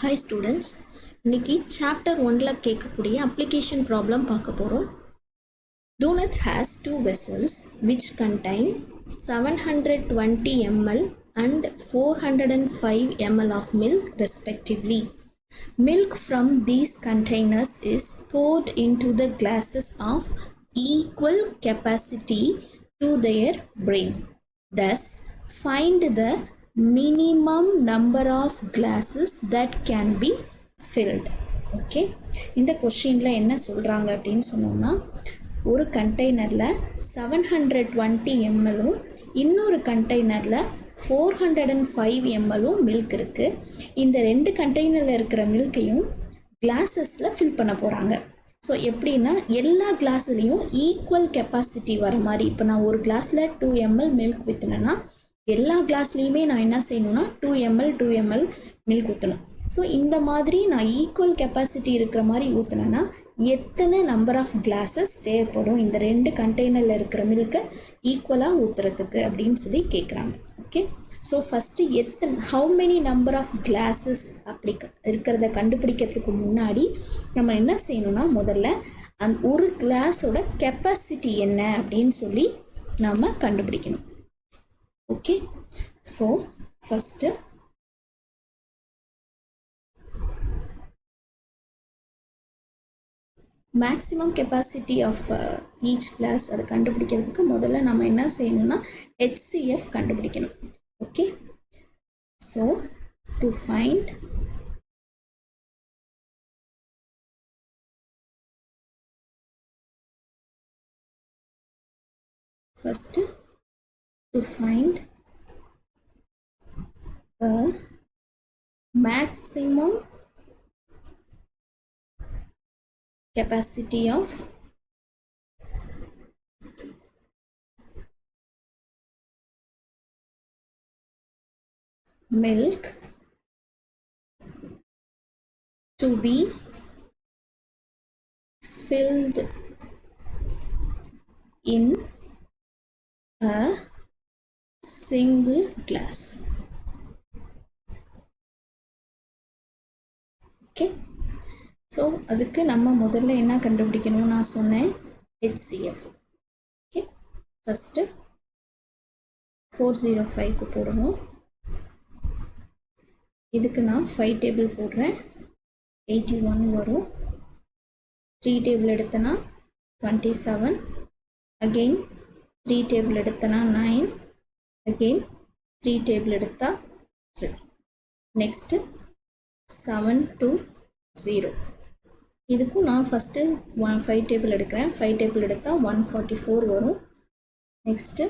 Hi students, இன்னைக்கு chapter 1ல கேட்கக்கூடிய application problem பார்க்க போறோம். Donut has two vessels which contain 720 ml and 405 ml of milk respectively. Milk from these containers is poured into the glasses of equal capacity to their brim. Thus, find the minimum number of glasses that can be filled. Okay, இந்த கொஷினில் என்ன சொல்கிறாங்க அப்படின்னு சொன்னோம்னா, ஒரு கண்டெய்னரில் 720 mlலும் இன்னொரு கண்டெய்னரில் 405 mlலும் மில்க் இருக்குது. இந்த ரெண்டு கண்டெய்னரில் இருக்கிற மில்கையும் கிளாஸஸில் ஃபில் பண்ண போகிறாங்க. ஸோ எப்படின்னா எல்லா கிளாஸ்லேயும் ஈக்குவல் கெப்பாசிட்டி வர மாதிரி, இப்போ நான் ஒரு கிளாஸில் 2 ml மில்க் ஊற்றினேன்னா எல்லா கிளாஸ்லேயுமே நான் என்ன செய்யணும்னா 2 ml மில்க் ஊற்றணும். ஸோ இந்த மாதிரி நான் ஈக்குவல் கெப்பாசிட்டி இருக்கிற மாதிரி ஊற்றினேன்னா எத்தனை நம்பர் ஆஃப் கிளாஸஸ் தேவைப்படும் இந்த ரெண்டு கண்டெய்னரில் இருக்கிற மில்கை ஈக்குவலாக ஊற்றுறதுக்கு அப்படின்னு சொல்லி கேட்குறாங்க. Okay, so first how many number of glasses அப்படி இருக்கிறத கண்டுபிடிக்கிறதுக்கு முன்னாடி நம்ம என்ன செய்யணும்னா முதல்ல அந்த ஒரு கிளாஸோட கெப்பாசிட்டி என்ன அப்படின்னு சொல்லி நம்ம கண்டுபிடிக்கணும். Okay, so first maximum capacity of each glass அதை கண்டுபிடிக்கிறதுக்கு முதல்ல நம்ம என்ன செய்யணும்னா HCF கண்டுபிடிக்கணும். Okay, so to find first to find the maximum capacity of milk to be filled in a single glass. Okay, so அதுக்கு நம்ம முதல்ல என்ன கண்டுபிடிக்கணும் நான் சொன்னேன் HCF. ஓகே, ஃபஸ்ட்டு 405க்கு போடணும். இதுக்கு நான் 5 டேபிள் போடுறேன், 81 வரும். 3 டேபிள் எடுத்தனா 27, அகெயின் 3 டேபிள் எடுத்தனா 9, அகெயின் 3 டேபிள் எடுத்தா 3. Next 7 to 0. இதுக்கும் நான் ஃபஸ்ட்டு 5 டேபிள் எடுக்கிறேன். 5 டேபிள் எடுத்தால் 144 வரும். நெக்ஸ்ட்டு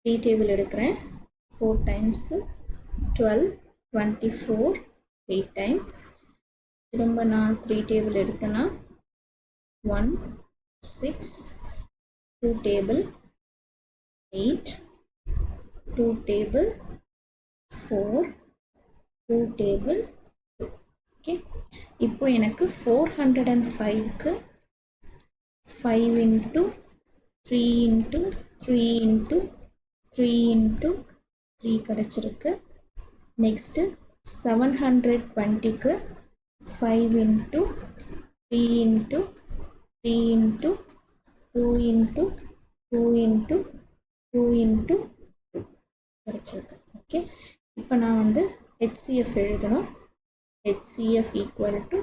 3 டேபிள் எடுக்கிறேன். 4 டைம்ஸு 12, 24, 8 டைம்ஸ். திரும்ப நான் 3 டேபிள் எடுத்தேன்னா 1, 6, 2 டேபிள் 8, 2 டேபிள் 4, 2 டேபிள் 2. ஓகே, இப்போ எனக்கு 405க்கு 5 into 3 into 3 into 3 into 3 கிடச்சிருக்கு. நெக்ஸ்ட்டு 720க்கு 5 into 3 into 3 into 2 into 2 into 2 into 2 கிடச்சிருக்கு. ஓகே, இப்போ நான் வந்து HCF எழுதணும். HCF ஈக்குவல் டு,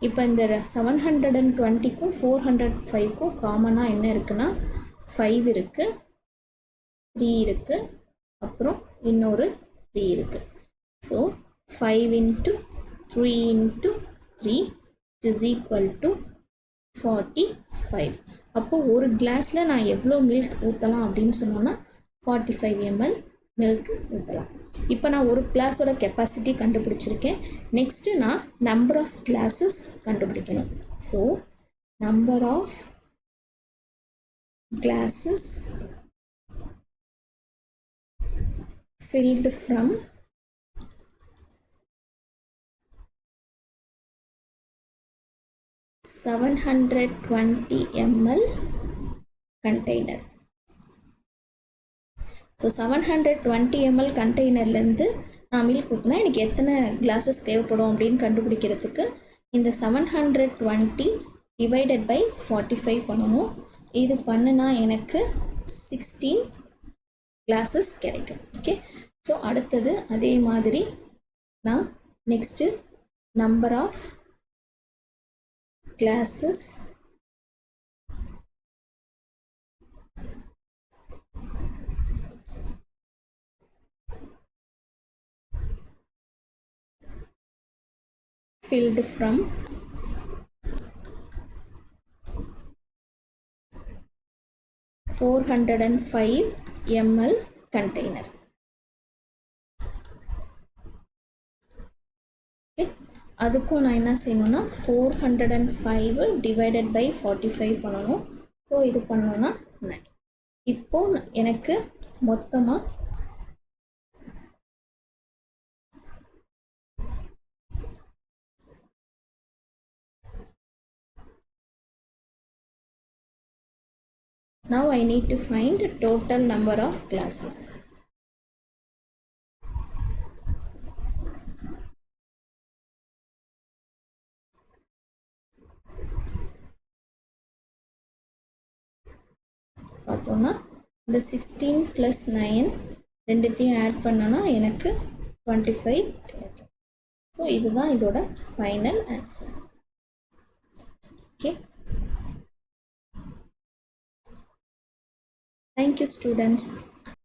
இப்போ இந்த 720க்கும் 405க்கும் காமனாக என்ன இருக்குன்னா 5 இருக்குது, 3 இருக்குது, அப்புறம் இன்னொரு 3 இருக்குது. So 5 into 3 into 3 is equal to 45. அப்போது ஒரு கிளாஸில் நான் எவ்வளோ மில்க் ஊற்றலாம் அப்படின்னு சொன்னோன்னா 45 ml மில்க் ஊற்றலாம். இப்போ நான் ஒரு கிளாஸோட கெப்பாசிட்டி கண்டுபிடிச்சிருக்கேன். நெக்ஸ்ட்டு நான் நம்பர் ஆஃப் கிளாஸஸ் கண்டுபிடிக்கணும். So number of glasses filled from 720 ml container. So 720 ml கண்டெய்னர்லேருந்து நான் மில்க் ஊற்றினா எனக்கு எத்தனை கிளாஸஸ் தேவைப்படும் அப்படின்னு கண்டுபிடிக்கிறதுக்கு இந்த 720 டிவைடட் பை 45 பண்ணணும். இது பண்ணுனா எனக்கு 16 கிளாஸஸ் கிடைக்கும். ஓகே, ஸோ அடுத்தது அதே மாதிரி நான் next number of glasses filled from 405 ml container. Okay, அதுக்கும் நான் என்ன செய்யணும்னா 405 டிவைடட் பை 45 பண்ணணும். ஸோ இது பண்ணணும்னா 9. இப்போ எனக்கு மொத்தமாக now I need to find total number of classes. பார்த்தோம்னா இந்த 16 + 9 ரெண்டுத்தையும் ஆட் பண்ணனா எனக்கு 25 கிடைக்கும். ஸோ இதுதான் இதோட final answer. Okay, thank you students.